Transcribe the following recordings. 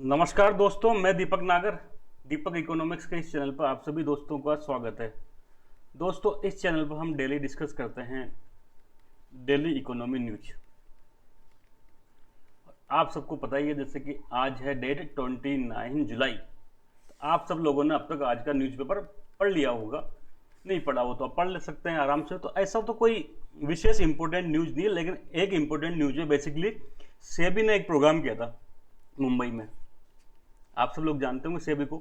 नमस्कार दोस्तों, मैं दीपक नागर। दीपक इकोनॉमिक्स के इस चैनल पर आप सभी दोस्तों का स्वागत है। दोस्तों, इस चैनल पर हम डेली डिस्कस करते हैं डेली इकोनॉमी न्यूज। आप सबको पता ही है, जैसे कि आज है डेट 29 जुलाई। तो आप सब लोगों ने अब तक आज का न्यूज़पेपर पढ़ लिया होगा। नहीं पढ़ा हो तो आप पढ़ ले सकते हैं आराम से। तो ऐसा तो कोई विशेष इंपॉर्टेंट न्यूज़ नहीं है, लेकिन एक इंपॉर्टेंट न्यूज़ है। बेसिकली सेबी ने एक प्रोग्राम किया था मुंबई में। आप सब लोग जानते होंगे सेबी को,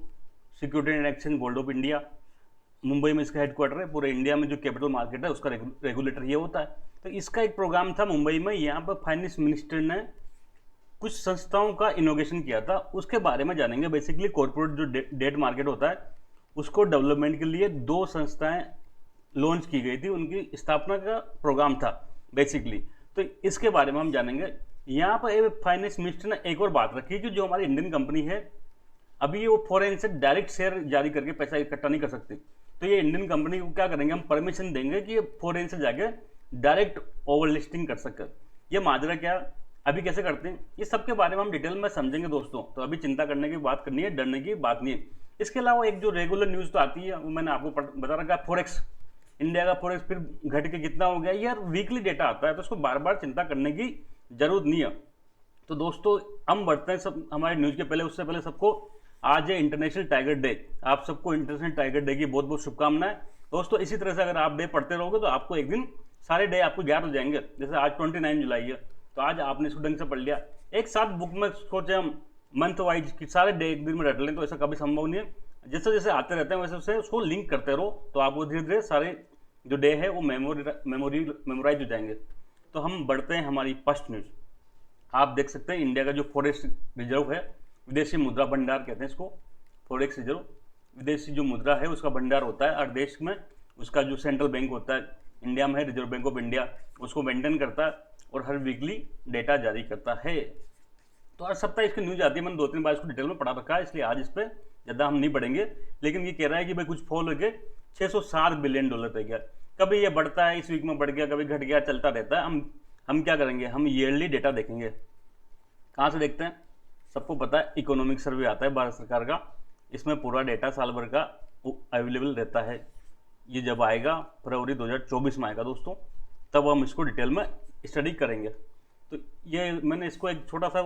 security and exchange board of India. Mumbai में इसका हेडक्वार्टर है। पूरे इंडिया में जो कैपिटल मार्केट है उसका रेगुलेटर ये होता है। तो इसका एक प्रोग्राम था मुंबई में। यहाँ पर फाइनेंस मिनिस्टर ने कुछ संस्थाओं का इनोवेशन किया था, उसके बारे में जानेंगे। बेसिकली कॉर्पोरेट जो डेट मार्केट होता है उसको डेवलपमेंट के लिए दो संस्थाएं लॉन्च की गई थी, उनकी स्थापना का प्रोग्राम था बेसिकली। तो इसके बारे में हम जानेंगे। यहाँ पर फाइनेंस मिनिस्टर ने एक और बात रखी कि जो हमारी इंडियन कंपनी है, अभी ये वो फॉरेन से डायरेक्ट शेयर जारी करके पैसा इकट्ठा नहीं कर सकती। तो ये इंडियन कंपनी को क्या करेंगे, हम परमिशन देंगे कि ये फॉरेन से जाके डायरेक्ट ओवर लिस्टिंग कर सके। ये माजरा क्या, अभी कैसे करते हैं, ये सब के बारे में हम डिटेल में समझेंगे दोस्तों। तो अभी चिंता करने की बात करनी है, डरने की बात नहीं है। इसके अलावा एक जो रेगुलर न्यूज़ तो आती है, वो मैंने आपको बता रखा है, फॉरेक्स। इंडिया का फॉरेक्स फिर घट के कितना हो गया यार, वीकली डेटा आता है, तो उसको बार बार चिंता करने की जरूरत नहीं है। तो दोस्तों, हम बढ़ते हैं सब हमारे न्यूज़ के पहले। उससे पहले सबको आज है इंटरनेशनल टाइगर डे। आप सबको इंटरनेशनल टाइगर डे की बहुत बहुत शुभकामनाएं दोस्तों। इसी तरह से अगर आप डे पढ़ते रहोगे तो आपको एक दिन सारे डे आपको याद हो जाएंगे। जैसे आज 29 जुलाई है, तो आज आपने इसको ढंग से पढ़ लिया। एक साथ बुक में सोचे हम मंथ वाइज कि सारे डे एक दिन में रट लें, तो ऐसा कभी संभव नहीं है। जैसे जैसे आते रहते हैं वैसे वैसे उसको लिंक करते रहो, तो आपको धीरे धीरे सारे जो डे है वो मेमोराइज हो जाएंगे। तो हम बढ़ते हैं हमारी फर्स्ट न्यूज़। आप देख सकते हैं इंडिया का जो फॉरेक्स रिजर्व है, विदेशी मुद्रा भंडार कहते हैं इसको, फॉरेक्स रिजर्व। विदेशी जो मुद्रा है उसका भंडार होता है, और देश में उसका जो सेंट्रल बैंक होता है इंडिया में है, रिजर्व बैंक ऑफ इंडिया, उसको मेंटेन करता है और हर वीकली डेटा जारी करता है। तो हर सप्ताह इसकी न्यूज आती है। मैंने 2-3 बार इसको डिटेल में पढ़ा रखा है, इसलिए आज इस पर ज़्यादा हम नहीं बढ़ेंगे। लेकिन ये कह रहा है कि भाई कुछ फॉल होकर $607 बिलियन पे गया। कभी ये बढ़ता है, इस वीक में बढ़ गया, कभी घट गया, चलता रहता है। हम क्या करेंगे, हम ईयरली डेटा देखेंगे। कहाँ से देखते हैं, सबको पता है इकोनॉमिक सर्वे आता है भारत सरकार का, इसमें पूरा डेटा साल भर का अवेलेबल रहता है। ये जब आएगा फरवरी 2024 में आएगा दोस्तों, तब हम इसको डिटेल में स्टडी करेंगे। तो ये मैंने इसको एक छोटा सा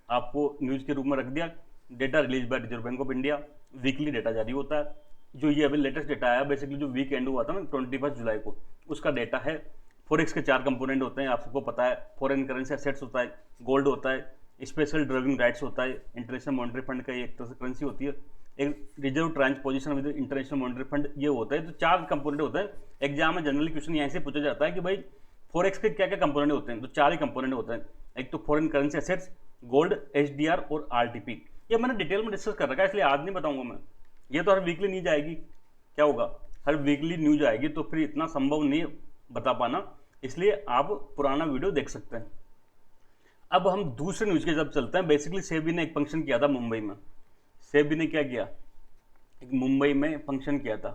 आपको न्यूज़ के रूप में रख दिया। Data release by reserve bank of India, weekly data जारी होता है। जो ये अभी लेटेस्ट डेटा आया, बेसिकली जो वीक एंड हुआ था ना 21 जुलाई को, उसका डेटा है। फॉरेक्स के 4 कंपोनेंट होते हैं, आप सबको पता है। फॉरेन करेंसी एसेट्स होता है, गोल्ड होता है, स्पेशल ड्राइविंग राइट्स होता है, इंटरनेशनल मॉनिटरी फंड का एक तरह से करेंसी होती है, एक reserve transposition with international monetary fund ये होता है। तो 4 कंपोनेंट होते हैं। एग्जाम में जनरली क्वेश्चन यहाँ से पूछा जाता है कि भाई फॉरेक्स के क्या क्या कंपोनेंट होते हैं। तो 4 ही कंपोनेंट होते हैं। एक तो foreign currency assets, gold, HDR और आरटीपी। ये मैंने डिटेल में डिस्कस कर रखा है, इसलिए आज नहीं बताऊंगा मैं। ये तो हर वीकली न्यूज आएगी, क्या होगा, हर वीकली न्यूज आएगी, तो फिर इतना संभव नहीं बता पाना, इसलिए आप पुराना वीडियो देख सकते हैं। अब हम दूसरे न्यूज के जब चलते हैं। बेसिकली सेबी ने एक फंक्शन किया था मुंबई में। सेबी ने क्या किया, एक मुंबई में फंक्शन किया था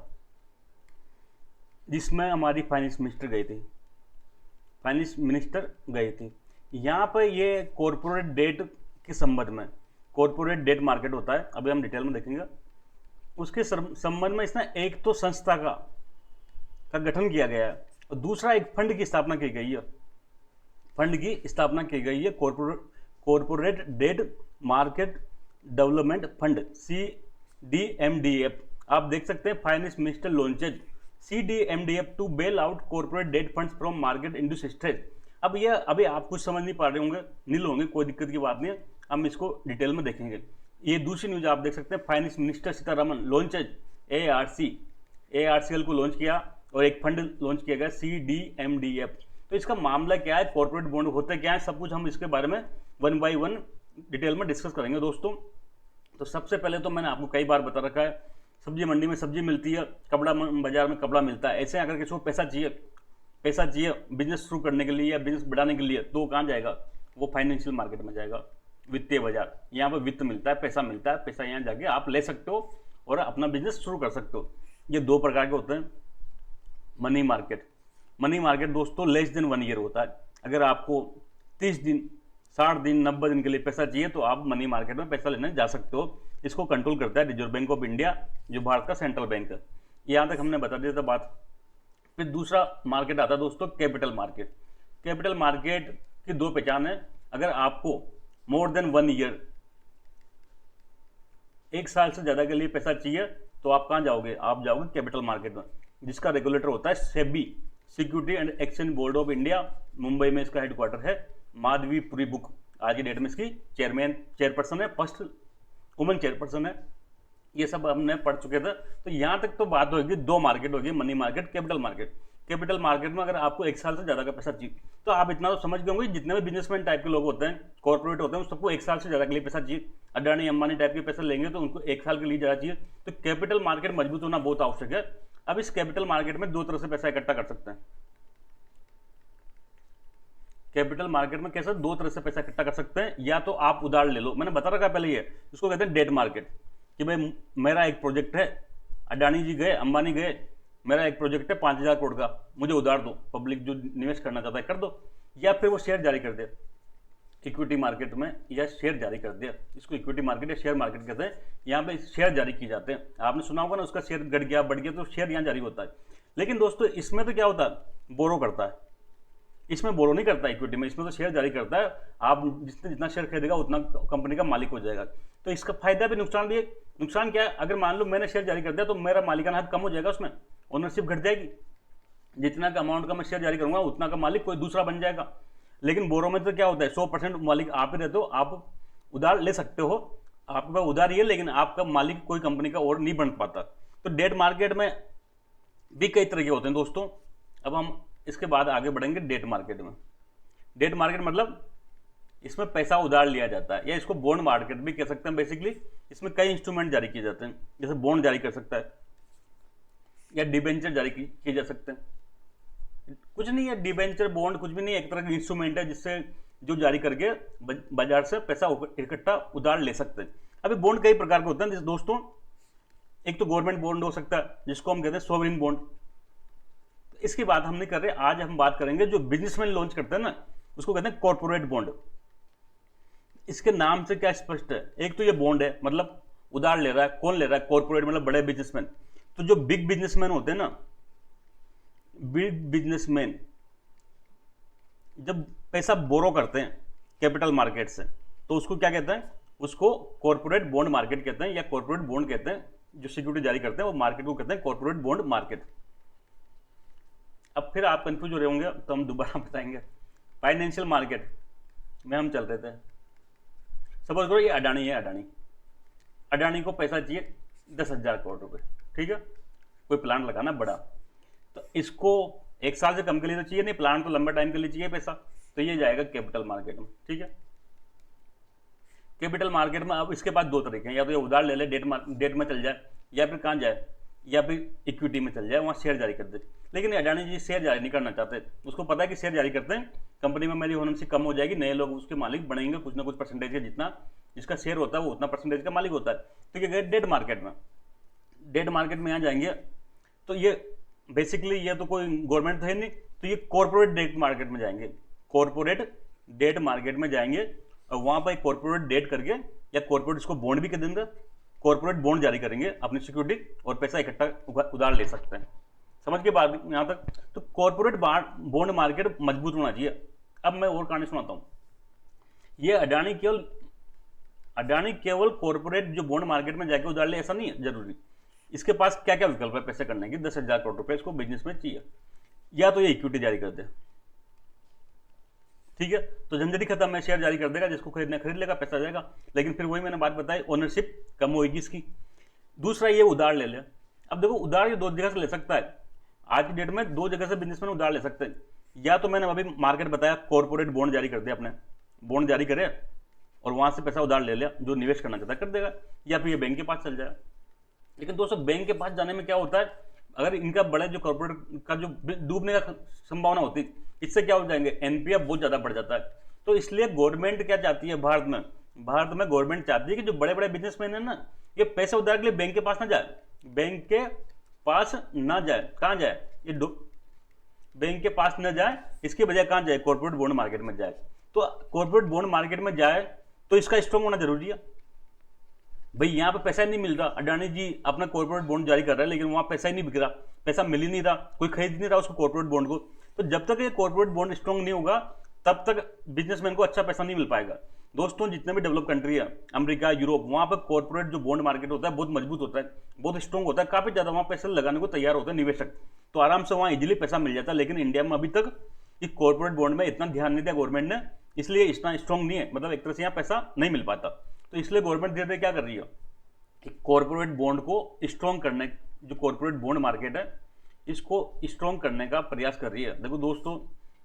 जिसमें हमारी फाइनेंस मिनिस्टर गई थी। फाइनेंस मिनिस्टर गए थे यहाँ पर। ये कॉरपोरेट डेट के संबंध में, कॉरपोरेट डेट मार्केट होता है, अभी हम डिटेल में देखेंगे। उसके संबंध में इसने एक तो संस्था का गठन किया गया है, और दूसरा एक फंड की स्थापना की गई है। फंड की स्थापना की गई है, corporate debt market development fund, CDMDF। आप देख सकते हैं finance minister launches CDMDF to bail out corporate debt funds from market induce stress. अब ये अभी आप कुछ समझ नहीं पा रहे होंगे, नील होंगे, कोई दिक्कत की बात नहीं है, हम इसको डिटेल में देखेंगे। ये दूसरी न्यूज आप देख सकते हैं, finance minister Sitharaman launches ARCL को लॉन्च किया, और एक फंड लॉन्च किया गया CDMDF। तो इसका मामला क्या है, कॉर्पोरेट बॉन्ड होते क्या है, सब कुछ हम इसके बारे में 1 by 1 डिटेल में डिस्कस करेंगे दोस्तों। तो सबसे पहले तो मैंने आपको कई बार बता रखा है, सब्जी मंडी में सब्जी मिलती है, कपड़ा बाजार में कपड़ा मिलता है। ऐसे अगर किसी को पैसा चाहिए बिजनेस शुरू करने के लिए या बिजनेस बढ़ाने के लिए, तो वो कहाँ जाएगा, वो फाइनेंशियल मार्केट में जाएगा, वित्तीय बाजार। यहाँ पर वित्त मिलता है, पैसा मिलता है, पैसा यहाँ जाके आप ले सकते हो और अपना बिजनेस शुरू कर सकते हो। ये 2 प्रकार के होते हैं। मनी मार्केट दोस्तों लेस देन 1 ईयर होता है। अगर आपको 30 दिन 60 दिन 90 दिन के लिए पैसा चाहिए तो आप मनी मार्केट में पैसा लेने जा सकते हो। इसको कंट्रोल करता है रिजर्व बैंक ऑफ इंडिया, जो भारत का सेंट्रल बैंक है। यहाँ तक हमने बता दिया था बात। फिर दूसरा मार्केट आता है दोस्तों कैपिटल मार्केट। कैपिटल मार्केट की दो पहचान है। अगर आपको मोर देन 1 ईयर, 1 साल से ज़्यादा के लिए पैसा चाहिए तो आप कहाँ जाओगे? आप जाओगे कैपिटल मार्केट में, जिसका रेगुलेटर होता है SEBI, security and exchange board of India. Mumbai में इसका हेडक्वार्टर है। माधवीपुरी बुक आज की डेट में इसकी चेयरपर्सन है, फर्स्ट वुमन चेयरपर्सन है। ये सब हमने पढ़ चुके थे। तो यहाँ तक तो बात होगी, दो मार्केट होगी, money market, capital market. Capital market में अगर आपको 1 साल से ज़्यादा का पैसा चाहिए तो आप इतना तो समझ गए होंगे, जितने भी बिजनेसमैन टाइप के लोग होते हैं, कॉर्पोरेट होते हैं, सबको 1 साल से ज़्यादा के लिए पैसा चाहिए। अडानी अंबानी टाइप के पैसा लेंगे तो उनको 1 साल के लिए ज़्यादा चाहिए। तो कैपिटल मार्केट मजबूत होना बहुत आवश्यक है। अब इस कैपिटल मार्केट में 2 तरह से पैसा इकट्ठा कर सकते हैं। कैपिटल मार्केट में कैसे 2 तरह से पैसा इकट्ठा कर सकते हैं। या तो आप उधार ले लो, मैंने बता रखा पहले, ये इसको कहते हैं डेट मार्केट, कि भाई मेरा एक प्रोजेक्ट है, अडानी जी गए, अंबानी गए, मेरा एक प्रोजेक्ट है 5000 करोड़ का, मुझे उधार दो, पब्लिक जो निवेश करना चाहता है कर दो। या फिर वो शेयर जारी कर दे इक्विटी मार्केट में, या शेयर जारी कर दे, इसको इक्विटी मार्केट या शेयर मार्केट कहते हैं। यहाँ पे शेयर जारी किए जाते हैं। आपने सुना होगा ना, उसका शेयर घट गया बढ़ गया तो शेयर यहाँ जारी होता है। लेकिन दोस्तों इसमें तो क्या होता है, बोरो करता है। इसमें बोरो नहीं करता इक्विटी में, इसमें तो शेयर जारी करता है। आप जितना शेयर खरीदेगा उतना कंपनी का मालिक हो जाएगा। तो इसका फायदा भी नुकसान भी है। नुकसान क्या है, अगर मान लो मैंने शेयर जारी कर दिया तो मेरा मालिकाना हक कम हो जाएगा, उसमें ओनरशिप घट जाएगी। जितना का अमाउंट का मैं शेयर जारी करूंगा उतना का मालिक कोई दूसरा बन जाएगा। लेकिन बोरो में तो क्या होता है, 100% मालिक आप ही रहते हो, आप उधार ले सकते हो, आपके पास उधार ही है, लेकिन आपका मालिक कोई कंपनी का और नहीं बन पाता। तो डेट मार्केट में भी कई तरह के होते हैं दोस्तों। अब हम इसके बाद आगे बढ़ेंगे डेट मार्केट में। डेट मार्केट मतलब इसमें पैसा उधार लिया जाता है, या इसको बॉन्ड मार्केट भी कह सकते हैं। बेसिकली इसमें कई इंस्ट्रूमेंट जारी किए जाते हैं, जैसे बॉन्ड जारी कर सकता है, या डिबेंचर जारी किए जा सकते हैं। कुछ नहीं है, डिबेंचर बॉन्ड कुछ भी नहीं है, एक तरह का इंस्ट्रूमेंट है जिससे जो जारी करके बाजार से पैसा इकट्ठा उधार ले सकते हैं। अभी बॉन्ड कई प्रकार के होते हैं जैसे दोस्तों, एक तो गवर्नमेंट बॉन्ड हो सकता है जिसको हम कहते हैं सोवरिन बॉन्ड। इसकी बात हम नहीं कर रहे, आज हम बात करेंगे जो बिजनेसमैन लॉन्च करते हैं ना, उसको कहते हैं कॉर्पोरेट बॉन्ड। इसके नाम से क्या स्पष्ट है, एक तो ये बॉन्ड है, मतलब उधार ले रहा है, कौन ले रहा है, कॉर्पोरेट मतलब बड़े बिजनेसमैन। तो जो बिग बिजनेसमैन होते हैं ना, बिग बिजनेसमैन जब पैसा बोरो करते हैं कैपिटल मार्केट से तो उसको क्या कहते हैं, उसको कॉर्पोरेट बॉन्ड मार्केट कहते हैं, या कॉर्पोरेट बॉन्ड कहते हैं। जो सिक्योरिटी जारी करते हैं वो मार्केट को कहते हैं कॉर्पोरेट बॉन्ड मार्केट। अब फिर आप कंफ्यूज हो रहे होंगे तो हम दोबारा बताएंगे। फाइनेंशियल मार्केट में हम चल रहे थे, सपोज करो ये अडानी है, अडानी को पैसा चाहिए 10,000 करोड़ रुपए, ठीक है, कोई प्लांट लगाना बड़ा, तो इसको 1 साल से कम के लिए तो चाहिए नहीं, प्लांट तो लंबा टाइम के लिए चाहिए पैसा, तो ये जाएगा कैपिटल मार्केट में, ठीक है। कैपिटल मार्केट में अब इसके पास 2 तरीके हैं, या तो ये उधार ले ले, डेट में चल जाए, या फिर कहाँ जाए, या फिर इक्विटी में चल जाए, वहाँ शेयर जारी कर दे। लेकिन अडानी जी शेयर जारी नहीं करना चाहते, उसको पता है कि शेयर जारी करते हैं कंपनी में मेरी ओनरशिप कम हो जाएगी, नए लोग उसके मालिक बनेंगे, कुछ ना कुछ परसेंटेज का, जितना जिसका शेयर होता है वो उतना परसेंटेज का मालिक होता है। तो ये गए डेट मार्केट में। डेट मार्केट में यहाँ जाएंगे तो ये बेसिकली ये तो कोई गवर्नमेंट तो है नहीं, तो ये कॉर्पोरेट डेट मार्केट में जाएंगे, कॉर्पोरेट डेट मार्केट में जाएंगे, और वहाँ पर कॉर्पोरेट डेट करके, या कॉर्पोरेट इसको बॉन्ड भी कह देंगे, कॉर्पोरेट बॉन्ड जारी करेंगे अपनी सिक्योरिटी, और पैसा इकट्ठा उधार ले सकते हैं। समझ के बाद यहाँ तक। तो कॉर्पोरेट बॉन्ड मार्केट मजबूत होना चाहिए। अब मैं और कहानी सुनाता हूँ। ये अडानी केवल कॉर्पोरेट जो बॉन्ड मार्केट में जाके उधार ले ऐसा नहीं है जरूरी। इसके पास क्या क्या विकल्प है पैसे करने की, 10,000 करोड़ रुपए इसको बिजनेस में चाहिए, या तो ये इक्विटी जारी कर दे, ठीक है, तो झंझट खत्म है, शेयर जारी कर देगा, जिसको खरीदना खरीद लेगा, पैसा जाएगा। लेकिन फिर वही मैंने बात बताई, ओनरशिप कम होगी इसकी। दूसरा ये उधार ले ले। अब देखो उधार ये 2 जगह से ले सकता है, आज की डेट में 2 जगह से बिजनेसमैन उधार ले सकते हैं। या तो मैंने अभी मार्केट बताया, कॉर्पोरेट बॉन्ड जारी कर दे, अपने बॉन्ड जारी करे और वहां से पैसा उधार ले लिया, जो निवेश करना चाहता है कर देगा, या फिर ये बैंक के पास चल जाएगा। लेकिन दोस्तों बैंक के पास जाने में क्या होता है, अगर इनका बड़े जो कॉर्पोरेट का जो डूबने का संभावना होती है, इससे क्या हो जाएंगे, एनपीए बहुत ज्यादा बढ़ जाता है। तो इसलिए गवर्नमेंट क्या चाहती है, भारत में गवर्नमेंट चाहती है कि जो बड़े बड़े बिजनेसमैन है ना, ये पैसे उधार के लिए बैंक के पास ना जाए, बैंक के पास ना जाए। कहाँ जाए, ये बैंक के पास न जाए, इसके बजाय कहाँ जाए, कॉर्पोरेट बॉन्ड मार्केट में जाए। तो कॉर्पोरेट बॉन्ड मार्केट में जाए तो इसका स्ट्रॉन्ग होना जरूरी है। भाई यहाँ पे पैसा ही नहीं मिल रहा, अडानी जी अपना कॉर्पोरेट बॉन्ड जारी कर रहा है लेकिन वहाँ पैसा ही नहीं बिक रहा, पैसा मिल ही नहीं रहा, कोई खरीद नहीं रहा उसको कॉर्पोरेट बॉन्ड को। तो जब तक ये कॉर्पोरेट बॉन्ड स्ट्रॉन्ग नहीं होगा तब तक बिजनेसमैन को अच्छा पैसा नहीं मिल पाएगा। दोस्तों जितने भी डेवलप कंट्री है, अमेरिका, यूरोप, वहाँ पर कॉर्पोरेट जो बॉन्ड मार्केट होता है बहुत मजबूत होता है, बहुत स्ट्रॉन्ग होता है, काफी ज्यादा वहाँ पैसे लगाने को तैयार होते हैं निवेशक, तो आराम से वहाँ इजिली पैसा मिल जाता है। लेकिन इंडिया में अभी तक इस कॉर्पोरेट बॉन्ड में इतना ध्यान नहीं दिया गवर्नमेंट ने, इसलिए इतना स्ट्रॉन्ग नहीं है, मतलब एक तरह से यहाँ पैसा नहीं मिल पाता। तो इसलिए गवर्नमेंट धीरे धीरे क्या कर रही है कि कॉर्पोरेट बॉन्ड को स्ट्रॉन्ग करने, जो कॉर्पोरेट बॉन्ड मार्केट है इसको स्ट्रॉन्ग करने का प्रयास कर रही है। देखो दोस्तों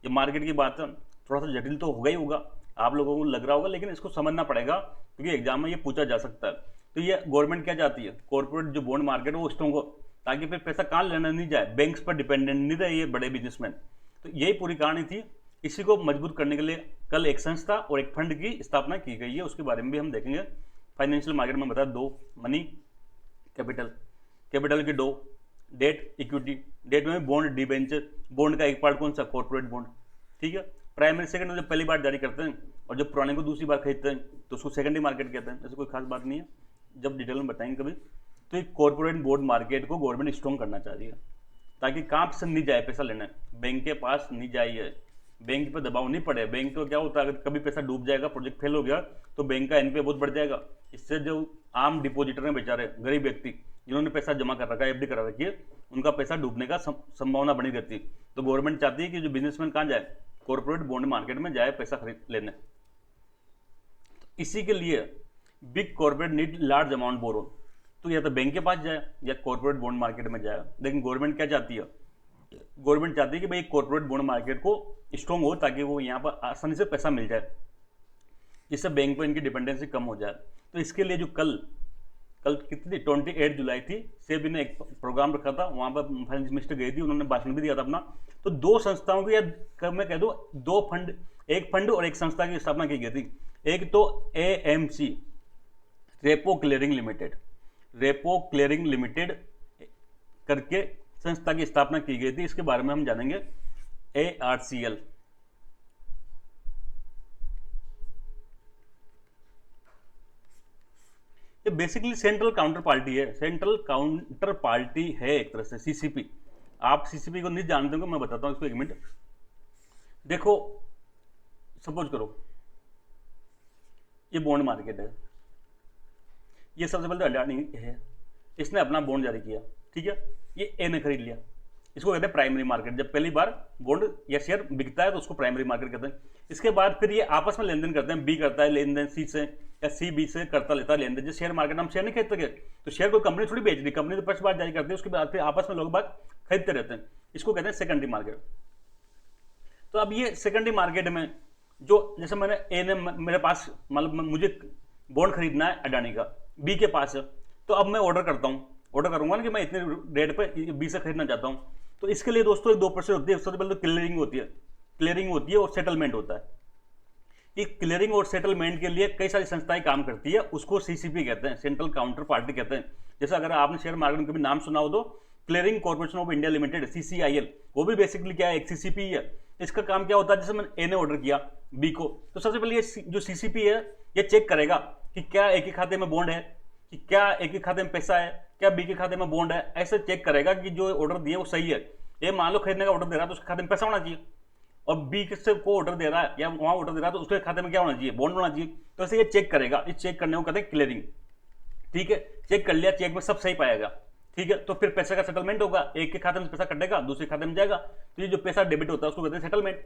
ये मार्केट की बात है, थोड़ा सा जटिल तो होगा ही होगा, आप लोगों को लग रहा होगा, लेकिन इसको समझना पड़ेगा क्योंकि एग्जाम में ये पूछा जा सकता है। तो ये गवर्नमेंट क्या चाहती है, कॉर्पोरेट जो बॉन्ड मार्केट है वो स्ट्रॉन्ग हो, ताकि फिर पैसा कहाँ लेना नहीं जाए, बैंक्स पर डिपेंडेंट नहीं रहे ये बड़े बिजनेसमैन। तो यही पूरी कहानी थी। इसी को मजबूत करने के लिए कल एक संस्था और एक फंड की स्थापना की गई है, उसके बारे में भी हम देखेंगे। फाइनेंशियल मार्केट में बताया दो, मनी, कैपिटल, कैपिटल की दो, डेट, इक्विटी, डेट में बॉन्ड, डिबेंचर, बॉन्ड का एक पार्ट कौन सा, कॉर्पोरेट बॉन्ड, ठीक है। प्राइमरी सेकंड जब पहली बार जारी करते हैं और जब पुराने को दूसरी बार खरीदते हैं तो उसको सेकेंडरी मार्केट कहते हैं, ऐसे कोई खास बात नहीं है, जब डिटेल में बताएंगे कभी। तो एक कॉर्पोरेट बॉन्ड मार्केट को गवर्नमेंट स्ट्रॉन्ग करना चाह रही है ताकि कहाँ से नहीं जाए पैसा लेने, बैंक के पास नहीं जाइए, बैंक पे दबाव नहीं पड़े। बैंक तो क्या होता है, अगर कभी पैसा डूब जाएगा, प्रोजेक्ट फेल हो गया तो बैंक का एनपीए बहुत बढ़ जाएगा। इससे जो आम डिपोजिटर हैं बेचारे, गरीब व्यक्ति जिन्होंने पैसा जमा कर रखा है, एफडी करा रखी है, उनका पैसा डूबने का संभावना बनी रहती है। तो गवर्नमेंट चाहती है कि जो बिजनेसमैन कहाँ जाए, कॉर्पोरेट बॉन्ड मार्केट में जाए पैसा खरीद लेने। इसी के लिए big corporate need large amount borrow, तो या तो बैंक के पास जाए या कॉर्पोरेट बॉन्ड मार्केट में जाए। लेकिन गवर्नमेंट क्या चाहती है, गवर्नमेंट चाहती है कि भाई कॉर्पोरेट बॉन्ड मार्केट को स्ट्रॉन्ग हो ताकि वो यहाँ पर आसानी से पैसा मिल जाए, जिससे बैंक पर इनकी डिपेंडेंसी कम हो जाए। तो इसके लिए जो कल कितनी 28 जुलाई थी, सेबी ने एक प्रोग्राम रखा था, वहाँ पर फाइनेंस मिनिस्टर गई थी, उन्होंने भाषण भी दिया था अपना। तो दो संस्थाओं की, या मैं कह दूँ दो फंड, एक फंड और एक संस्था की स्थापना की गई थी। एक तो AMC, repo clearing limited, repo clearing limited करके संस्था की स्थापना की गई थी, इसके बारे में हम जानेंगे। ARCL, ये बेसिकली सेंट्रल काउंटर पार्टी है, सेंट्रल काउंटर पार्टी है एक तरह से, CCP। आप CCP को नहीं जानते हो, मैं बताता हूं इसको, एक मिनट देखो। सपोज करो ये बॉन्ड मार्केट है, ये सबसे पहले तो अडानी है, इसने अपना बॉन्ड जारी किया, ठीक है, ये ए ने खरीद लिया, इसको कहते हैं प्राइमरी मार्केट। जब पहली बार बॉन्ड या शेयर बिकता है तो उसको प्राइमरी मार्केट कहते हैं। इसके बाद फिर ये आपस में लेन देन करते हैं, बी करता है लेन देन सी से, या सी बी से करता लेता है लेन देन। जैसे शेयर मार्केट में हम शेयर नहीं खरीदते गए, तो शेयर कोई कंपनी थोड़ी बेच रही, कंपनी तो फर्स्ट बार जारी करती है, उसके बाद फिर आपस में लोग बात खरीदते रहते हैं, इसको कहते हैं सेकेंडरी मार्केट। तो अब ये सेकेंडरी मार्केट में जो, जैसे मैंने ए ने मेरे पास, मतलब मुझे बॉन्ड खरीदना है अडानी का, बी के पास है, तो अब मैं ऑर्डर करता हूँ, ऑर्डर करूंगा ना कि मैं इतने रेट पे बी से खरीदना चाहता हूँ। तो इसके लिए दोस्तों एक 2% होती है, सबसे पहले तो क्लियरिंग होती है, क्लियरिंग होती है और सेटलमेंट होता है। ये क्लियरिंग और सेटलमेंट के लिए कई सारी संस्थाएं काम करती है, उसको CCP कहते हैं, सेंट्रल काउंटर पार्टी कहते हैं। जैसे अगर आपने शेयर मार्केट में कभी नाम सुना हो तो clearing corporation of India limited, CCIL, वो भी बेसिकली क्या है, एक CCP है। इसका काम क्या होता है, जैसे मैंने ए ने ऑर्डर किया बी को, तो सबसे पहले ये जो CCP है ये चेक करेगा कि क्या एक ही खाते में बॉन्ड है, कि क्या एक ही खाते में पैसा है, क्या बी के खाते में बॉन्ड है, ऐसे चेक करेगा कि जो ऑर्डर दिए वो सही है। ये मान लो खरीदने का ऑर्डर दे रहा है तो उसके खाते में पैसा होना चाहिए, और बी से को ऑर्डर दे रहा है या वहां ऑर्डर दे रहा है तो उसके खाते में क्या होना चाहिए, बॉन्ड होना चाहिए। तो ऐसे ये चेक करेगा, इस चेक करने को कहते हैं क्लियरिंग, ठीक है। चेक कर लिया, चेक में सब सही पाएगा, ठीक है, तो फिर पैसे का सेटलमेंट होगा, एक के खाते में पैसा कटेगा, दूसरे खाते में जाएगा, तो ये जो पैसा डेबिट होता है उसको कहते हैं सेटलमेंट।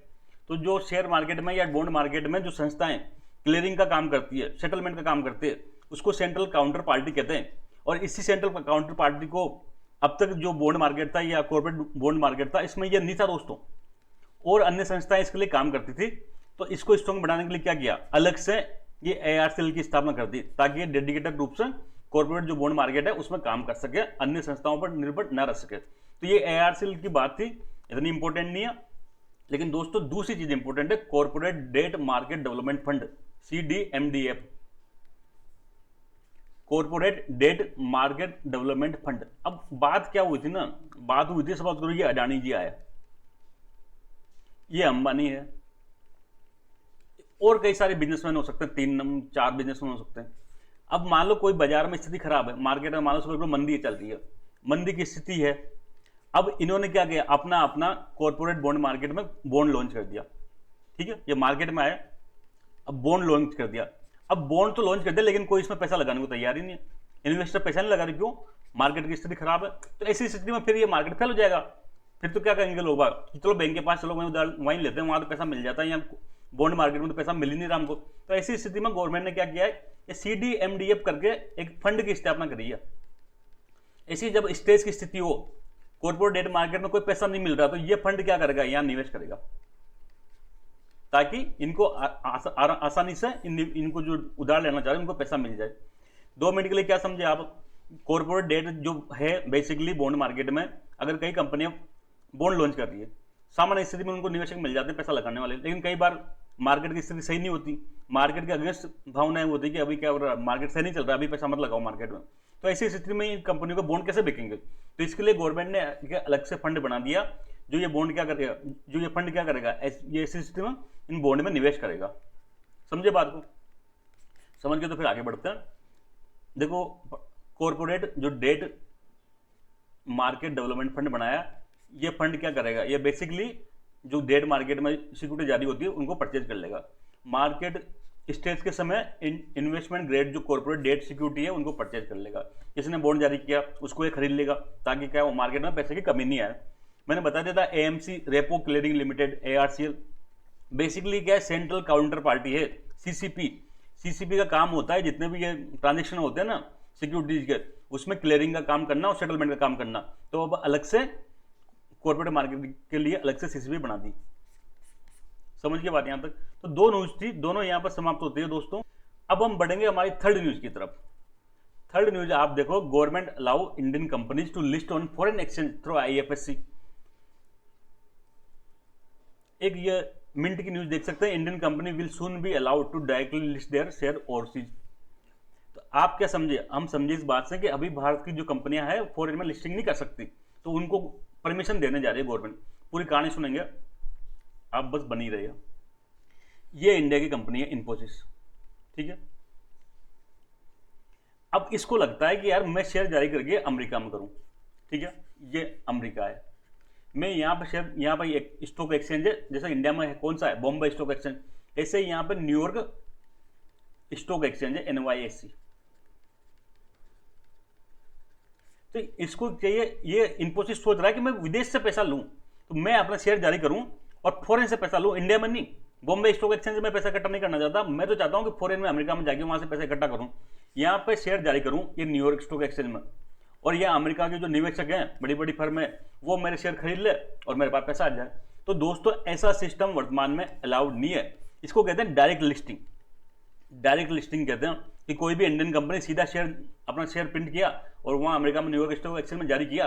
तो जो शेयर मार्केट में या बॉन्ड मार्केट में जो संस्थाएं क्लियरिंग का काम करती है, सेटलमेंट का काम करती है, उसको सेंट्रल काउंटर पार्टी कहते हैं। और इसी सेंट्रल काउंटर पार्टी को अब तक जो बॉन्ड मार्केट था या कॉर्पोरेट बॉन्ड मार्केट था, इसमें यह नहीं था दोस्तों, और अन्य संस्थाएं इसके लिए काम करती थी। तो इसको स्ट्रॉन्ग बनाने के लिए क्या किया, अलग से ये ARCL की स्थापना कर दी, ताकि ये डेडिकेटेड रूप से कॉर्पोरेट जो बॉन्ड मार्केट है उसमें काम कर सके, अन्य संस्थाओं पर निर्भर न रह सके। तो ये ARCL की बात थी, इतनी इंपॉर्टेंट नहीं है। लेकिन दोस्तों दूसरी चीज इंपॉर्टेंट है, corporate date market development fund, CDMDF, corporate date market development fund. अब बात क्या हुई थी ना, बात हुई थी, सपोज करो ये अडानी जी आया, ये अंबानी है, और कई सारे बिजनेसमैन हो सकते हैं, 3 4 बिजनेसमैन हो सकते हैं। अब मान लो कोई बाजार में स्थिति खराब है, मार्केट में मान लो सुबह मंदी चल रही है, मंदी की स्थिति है। अब इन्होंने क्या किया, अपना अपना कॉर्पोरेट बॉन्ड मार्केट में बॉन्ड लॉन्च कर दिया। ठीक है, ये मार्केट में आया, अब बॉन्ड लॉन्च कर दिया। अब बॉन्ड तो लॉन्च कर दिया, लेकिन कोई इसमें पैसा लगाने को तैयार ही नहीं है। इन्वेस्टर पैसा नहीं लगा रहे, क्यों? मार्केट की स्थिति खराब है। तो ऐसी स्थिति में फिर ये मार्केट फेल हो जाएगा। फिर तो क्या करेंगे लोग बाग, चलो बैंक के पास चलो वहीं उधार वहीं लेते हैं, वहां तो पैसा मिल जाता है, यहाँ बॉन्ड मार्केट में तो पैसा मिल ही नहीं रहा हमको। तो ऐसी स्थिति में गवर्नमेंट ने क्या किया है, ये CDMDF करके एक फंड की स्थापना करी है। ऐसी जब स्टेज की स्थिति हो, कॉर्पोरेट डेट मार्केट में कोई पैसा नहीं मिल रहा, तो ये फंड क्या करेगा, यहां निवेश करेगा, ताकि इनको आसानी से इनको जो उधार लेना चाह रहे हैं उनको पैसा मिल जाए। 2 मिनट के लिए क्या समझे आप, कॉर्पोरेट डेट जो है बेसिकली बॉन्ड मार्केट में अगर कई कंपनियां बॉन्ड लॉन्च कर रही है, सामान्य स्थिति में उनको निवेशक मिल जाते हैं पैसा लगाने वाले, लेकिन कई बार मार्केट की स्थिति सही नहीं होती, मार्केट के अगेंस्ट भावनाएं होती कि अभी क्या हो रहा है, मार्केट सही नहीं चल रहा, अभी पैसा मत लगाओ मार्केट में। तो ऐसी स्थिति में इन कंपनियों को बॉन्ड कैसे बिकेंगे? तो इसके लिए गवर्नमेंट ने अलग से फंड बना दिया, जो ये बॉन्ड क्या करेगा, जो ये फंड क्या करेगा, ये ऐसी स्थिति में इन बॉन्ड में निवेश करेगा। समझे बात को? समझ के तो फिर आगे बढ़ते हैं। देखो, कॉर्पोरेट जो डेट मार्केट डेवलपमेंट फंड बनाया, ये फंड क्या करेगा, ये बेसिकली जो डेट मार्केट में सिक्योरिटी जारी होती है उनको परचेज कर लेगा। मार्केट स्टेज के समय इन्वेस्टमेंट ग्रेड जो कॉर्पोरेट डेट सिक्योरिटी है उनको परचेज कर लेगा। जिसने बॉन्ड जारी किया उसको ये खरीद लेगा, ताकि क्या वो मार्केट में पैसे की कमी नहीं आए। मैंने बता दिया था AMC repo clearing limited, ARCL basically क्या है, सेंट्रल काउंटर पार्टी है। CCP का काम होता है, जितने भी ये ट्रांजेक्शन होते हैं ना सिक्योरिटीज के, उसमें क्लियरिंग का काम करना और सेटलमेंट का काम करना। तो अब अलग से कॉर्पोरेट मार्केट के लिए अलग से CCP बना दी। समझ के बात यहां तक? तो 2 न्यूज थी, दोनों यहां पर समाप्त होती है दोस्तों। अब हम बढ़ेंगे हमारी थर्ड न्यूज की तरफ। थर्ड न्यूज आप देखो, government allow Indian companies to list on foreign exchange through IFSC। एक ये मिंट की न्यूज देख सकते हैं, Indian company will soon be allowed to directly list their share overseas. तो आप क्या समझे, हम समझे इस बात से कि अभी भारत की जो कंपनियां हैं फॉरेन में लिस्टिंग नहीं कर सकती, तो उनको परमिशन देने जा रही है गवर्नमेंट। पूरी कहानी सुनेंगे आप, बस बनी रहिए। ये इंडिया की कंपनी है इन्फोसिस, ठीक है। अब इसको लगता है कि यार मैं शेयर जारी करके अमेरिका में करूं, ठीक है, ये अमेरिका है, मैं यहाँ पे शेयर, यहाँ पर एक स्टॉक एक्सचेंज है, जैसे इंडिया में है कौन सा है, बॉम्बे स्टॉक एक्सचेंज, ऐसे ही यहाँ पे न्यूयॉर्क स्टॉक एक्सचेंज है, NYSE। तो इसको चाहिए, ये इन्फोसिस सोच रहा है कि मैं विदेश से पैसा लूं, तो मैं अपना शेयर जारी करूं और फॉरेन से पैसा लूं, इंडिया में नहीं। बॉम्बे स्टॉक एक्सचेंज में पैसा इकट्ठा नहीं करना चाहता, मैं तो चाहता हूं कि फॉरेन में, अमेरिका में जाके वहां से पैसा इकट्ठा करूं, यहाँ पे शेयर जारी करूं ये न्यूयॉर्क स्टॉक एक्सचेंज में, और ये अमेरिका के जो निवेशक हैं, बड़ी बड़ी फर्म है, वो मेरे शेयर खरीद ले और मेरे पास पैसा आ जाए। तो दोस्तों ऐसा सिस्टम वर्तमान में अलाउड नहीं है, इसको कहते हैं डायरेक्ट लिस्टिंग। डायरेक्ट लिस्टिंग कहते हैं कि कोई भी इंडियन कंपनी सीधा शेयर, अपना शेयर प्रिंट किया और वहाँ अमेरिका में न्यूयॉर्क स्टॉक एक्सचेंज में जारी किया,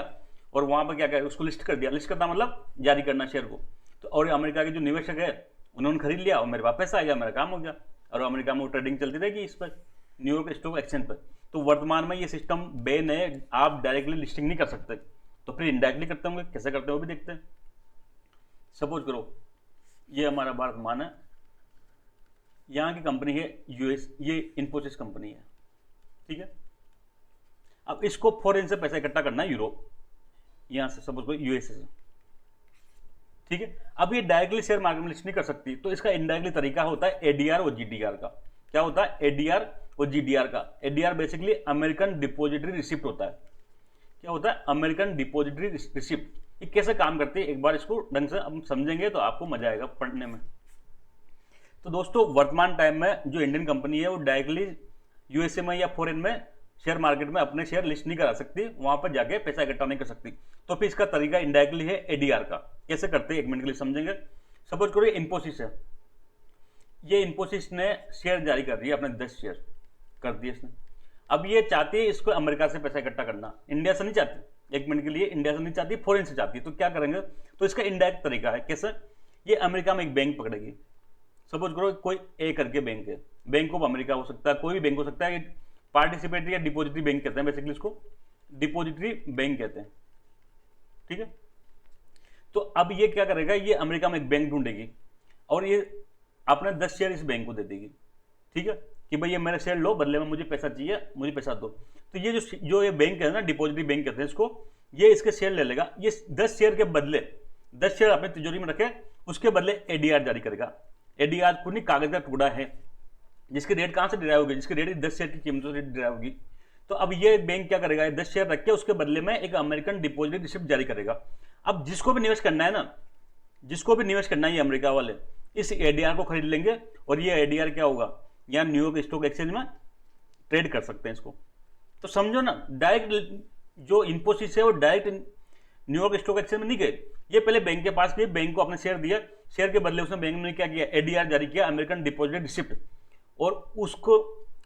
और वहाँ पर क्या उसको लिस्ट कर दिया। लिस्ट करना मतलब जारी करना शेयर को, तो और अमेरिका के जो निवेशक है उन्होंने खरीद लिया और मेरे पास पैसा आ गया, मेरा काम हो गया, और अमेरिका में वो ट्रेडिंग चलती रहेगी इस पर, न्यूयॉर्क स्टॉक एक्सचेंज पर। तो वर्तमान में ये सिस्टम बैन है, आप डायरेक्टली लिस्टिंग नहीं कर सकते, तो फिर इनडायरेक्टली करते होंगे, कैसे करते हो भी देखते हैं। सपोज करो ये हमारा भारत मान है, यहाँ की कंपनी है US, ये इन्फोसिस कंपनी है, ठीक है। अब इसको फॉरेन से पैसा इकट्ठा करना है, यूरोप, यहाँ से सपोज करो USA से, ठीक है। अब ये डायरेक्टली शेयर मार्केट में लिस्ट नहीं कर सकती, तो इसका इनडायरेक्टली तरीका होता है ADR और GDR का। क्या होता है ADR और GDR का? ADR basically American depository receipt होता है। क्या होता है? American depository receipt. ये कैसे काम करती है, एक बार इसको ढंग से हम समझेंगे तो आपको मजा आएगा पढ़ने में। तो दोस्तों वर्तमान टाइम में जो इंडियन कंपनी है वो डायरेक्टली USA में या फॉरेन में शेयर मार्केट में अपने शेयर लिस्ट नहीं करा सकती, वहां पर जाके पैसा इकट्ठा नहीं कर सकती। तो फिर इसका तरीका इनडायरेक्टली है ADR का। कैसे करते हैं 1 मिनट के लिए समझेंगे। सपोज करो इन्फोसिस है, ये इन्फोसिस ने शेयर जारी कर दिया, अपने 10 शेयर कर दिए इसने। अब ये चाहती है इसको अमेरिका से पैसा इकट्ठा करना, इंडिया से नहीं चाहती, 1 मिनट के लिए इंडिया से नहीं चाहती, फॉरेन से चाहती है। तो क्या करेंगे, तो इसका इनडायरेक्ट तरीका है। कैसे? ये अमेरिका में एक बैंक पकड़ेगी, सपोज करो कोई A करके बैंक है, बैंक ऑफ अमेरिका हो सकता है, कोई भी बैंक हो सकता है, पार्टिसिपेटरी या डिपोजिटरी बैंक कहते हैं, बेसिकली इसको डिपोजिटरी बैंक कहते हैं, ठीक है। तो अब ये क्या करेगा, ये अमेरिका में एक बैंक ढूंढेगी और ये अपने 10 शेयर इस बैंक को दे देगी, ठीक है, कि भाई ये मेरे शेयर लो, बदले में मुझे पैसा चाहिए, मुझे पैसा दो। तो ये जो ये बैंक है ना, डिपॉजिटरी बैंक कहते हैं इसको, ये इसके शेयर ले लेगा, ये 10 शेयर के बदले 10 शेयर अपने तिजोरी में रखे, उसके बदले एडीआर जारी करेगा। एडीआर कुछ नहीं, कागज का टुकड़ा है जिसकी रेट कहां से डिराइव होगी, जिसकी रेट 10 शेयर की कीमतों से डिराइव होगी। तो अब ये बैंक क्या करेगा, 10 शेयर रख के उसके बदले में एक अमेरिकन डिपॉजिटरी रिसिप्ट जारी करेगा। अब जिसको भी निवेश करना है ना, जिसको भी निवेश करना है, ये अमेरिका वाले इस एडीआर को खरीद लेंगे, और ये एडीआर क्या होगा, यहाँ न्यूयॉर्क स्टॉक एक्सचेंज में ट्रेड कर सकते हैं इसको। तो समझो ना, डायरेक्ट जो इन्फोसिस है वो डायरेक्ट न्यूयॉर्क स्टॉक एक्सचेंज में नहीं गए, ये पहले बैंक के पास गए, बैंक को अपने शेयर दिया, शेयर के बदले उसने बैंक ने क्या किया, एडीआर जारी किया, अमेरिकन डिपॉजिटरी रिसिप्ट, और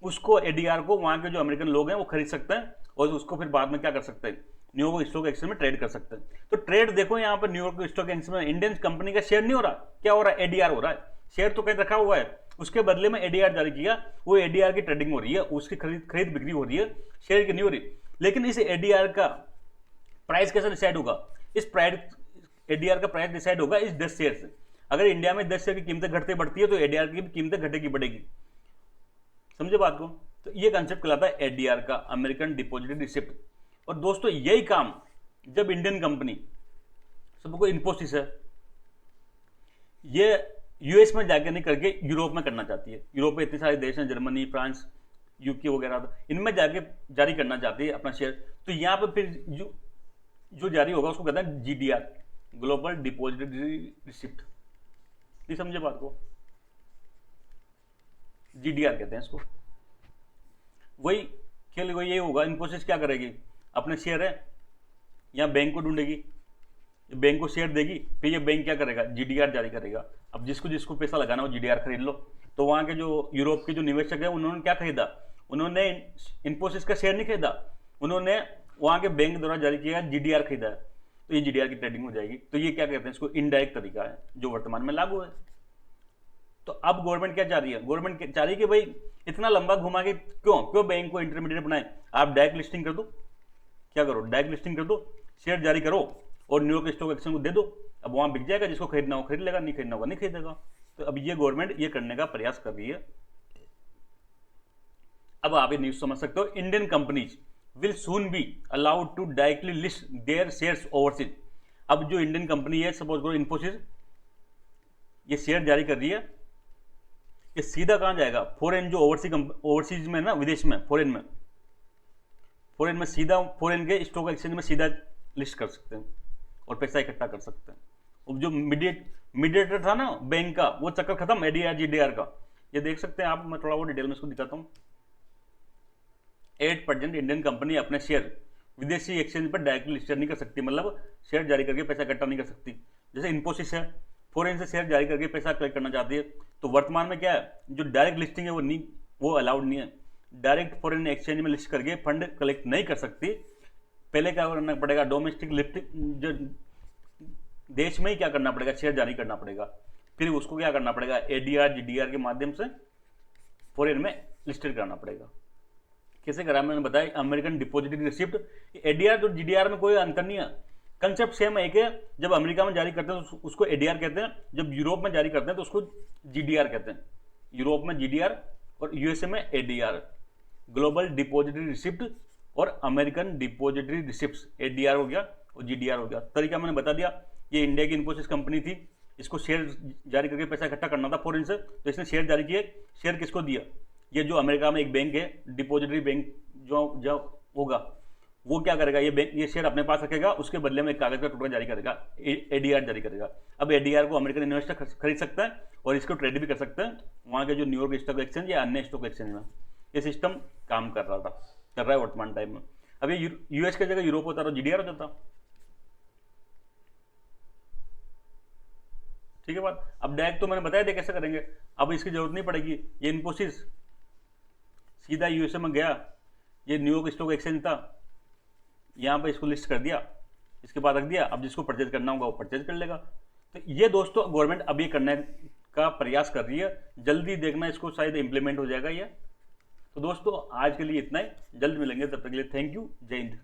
उसको एडीआर को वहां के जो अमेरिकन लोग हैं वो खरीद सकते हैं, और उसको फिर बाद में क्या कर सकते हैं, न्यूयॉर्क स्टॉक एक्सचेंज में ट्रेड कर सकते हैं। तो ट्रेड देखो यहाँ पर न्यूयॉर्क स्टॉक एक्सचेंज में इंडियन कंपनी का शेयर नहीं हो रहा, क्या हो रहा है, एडीआर हो रहा है। शेयर तो कहीं रखा हुआ है, उसके बदले में एडीआर जारी किया, वो एडीआर की ट्रेडिंग हो रही है, उसकी खरीद बिक्री हो रही है, शेयर की नहीं हो रही। लेकिन इस एडीआर का प्राइस कैसे डिसाइड होगा, एडीआर का प्राइस डिसाइड होगा इस 10 शेयर से। अगर इंडिया में 10 शेयर की कीमतें घटती बढ़ती है तो एडीआर की भी कीमतें घटेगी बढ़ेगी, समझे बात को। तो ये कंसेप्ट कहलाता है एडीआर का, अमेरिकन डिपॉजिटरी रिसिप्ट। और दोस्तों यही काम जब इंडियन कंपनी, सबको इन्फोसिस है, ये यूएस में जाके नहीं करके यूरोप में करना चाहती है, यूरोप में इतने सारे देश हैं, जर्मनी, फ्रांस, यूके वगैरह, इनमें जाके जारी करना चाहती है अपना शेयर, तो यहाँ पे फिर जो जारी होगा उसको कहते हैं जीडीआर, ग्लोबल डिपॉजिटरी रिसिप्ट। नहीं समझे बात को, जीडीआर कहते हैं इसको। वही खेल वही ये होगा, इन्फोसिस क्या करेगी, अपने शेयर है यहाँ बैंक को ढूंढेगी, बैंक को शेयर देगी, फिर ये बैंक क्या करेगा, जीडीआर जारी करेगा। अब जिसको जिसको पैसा लगाना हो जीडीआर खरीद लो। तो वहाँ के जो यूरोप के जो निवेशक है उन्होंने क्या खरीदा, उन्होंने इन्फोसिस का शेयर नहीं खरीदा, उन्होंने वहाँ के बैंक द्वारा जारी किया जीडीआर खरीदा है। तो ये जीडीआर की ट्रेडिंग हो जाएगी। तो ये क्या कहते हैं, इसको इनडायरेक्ट तरीका है जो वर्तमान में लागू है। तो अब गवर्नमेंट क्या चाह रही है, गवर्नमेंट चाह रही है कि भाई इतना लंबा घुमा के क्यों बैंक को इंटरमीडिएट बनाए, आप डायरेक्ट लिस्टिंग कर दो, क्या करो, डायरेक्ट लिस्टिंग कर दो, शेयर जारी करो और न्यूयॉर्क स्टॉक एक्सचेंज को दे दो। अब वहां बिक जाएगा, जिसको खरीदना हो खरीद लेगा, नहीं खरीदना होगा नहीं खरीदेगा। तो अब ये गवर्नमेंट ये करने का प्रयास कर रही है। अब आप ये न्यूज समझ सकते हो, Indian companies will soon be allowed to directly list their shares overseas. अब जो इंडियन कंपनी है, सपोज करो इन्फोसिस, ये शेयर जारी कर रही है, ये सीधा कहां जाएगा, फॉरेन जो ओवरसीज में ना, विदेश में, फॉरेन में सीधा फॉरेन के स्टॉक एक्सचेंज में सीधा लिस्ट कर सकते हैं और पैसा इकट्ठा कर सकते हैं। और जो मीडिएटर था ना बैंक का, वो चक्कर खत्म, एडीआर जीडीआर का। ये देख सकते हैं आप, मैं थोड़ा वो डिटेल में इसको दिखाता हूँ। 8% इंडियन कंपनी अपने शेयर विदेशी एक्सचेंज पर डायरेक्टली लिस्ट नहीं कर सकती, मतलब शेयर जारी करके पैसा इकट्ठा नहीं कर सकती। जैसे इन्फोसिस है, फॉरेन से शेयर जारी करके पैसा कलेक्ट करना चाहती है। तो वर्तमान में क्या है, जो डायरेक्ट लिस्टिंग है वो अलाउड नहीं है। डायरेक्ट फॉरेन एक्सचेंज में लिस्ट करके फंड कलेक्ट नहीं कर सकती। पहले क्या करना पड़ेगा, डोमेस्टिक लिस्टिंग, जो देश में ही क्या करना पड़ेगा, शेयर जारी करना पड़ेगा, फिर उसको क्या करना पड़ेगा, एडीआर जीडीआर के माध्यम से फॉरेन में लिस्टेड करना पड़ेगा। कैसे करा मैंने बताया, अमेरिकन डिपॉजिटरी रिसिप्ट। एडीआर और जीडीआर में कोई अंतर नहीं है, कंसेप्ट सेम एक है। जब अमेरिका में जारी करते हैं तो उसको एडीआर कहते हैं, जब यूरोप में जारी करते हैं तो उसको जीडीआर कहते हैं। यूरोप में जीडीआर और यूएसए में एडीआर, ग्लोबल डिपॉजिटरी रिसिप्ट और अमेरिकन डिपॉजिटरी रिसिप्ट्स, एडीआर हो गया और जीडीआर हो गया। तरीका मैंने बता दिया। ये इंडिया की इन्फोसिस कंपनी थी, इसको शेयर जारी करके पैसा इकट्ठा करना था फॉरेन से, तो इसने शेयर जारी किए। शेयर किसको दिया, ये जो अमेरिका में एक बैंक है, डिपॉजिटरी बैंक जो होगा, वो क्या करेगा, ये शेयर अपने पास रखेगा, उसके बदले में एक कागज का टुकड़ा जारी करेगा, एडीआर जारी करेगा। अब एडीआर को अमेरिकन इन्वेस्टर खरीद सकता है और इसको ट्रेड भी कर सकते हैं वहाँ के जो न्यूयॉर्क स्टॉक एक्सचेंज या अन्य स्टॉक एक्सचेंज में। ये सिस्टम काम कर रहा है वर्तमान टाइम में। अब ये यूएस की जगह यूरोप होता तो जीडीआर हो जाता। ठीक है बात। अब डायरेक्ट तो मैंने बताया दे कैसे करेंगे, अब इसकी जरूरत नहीं पड़ेगी। ये इन्फोसिस सीधा यूएसए में गया, ये न्यूयॉर्क स्टॉक एक्सचेंज था, यहाँ पे इसको लिस्ट कर दिया, इसके बाद रख दिया। अब जिसको परचेज करना होगा वो परचेज कर लेगा। तो ये दोस्तों गवर्नमेंट अब ये करने का प्रयास कर रही है, जल्दी देखना इसको शायद इंप्लीमेंट हो जाएगा ये। तो दोस्तों आज के लिए इतना ही, जल्द मिलेंगे, तब तक के लिए थैंक यू, जय हिंद।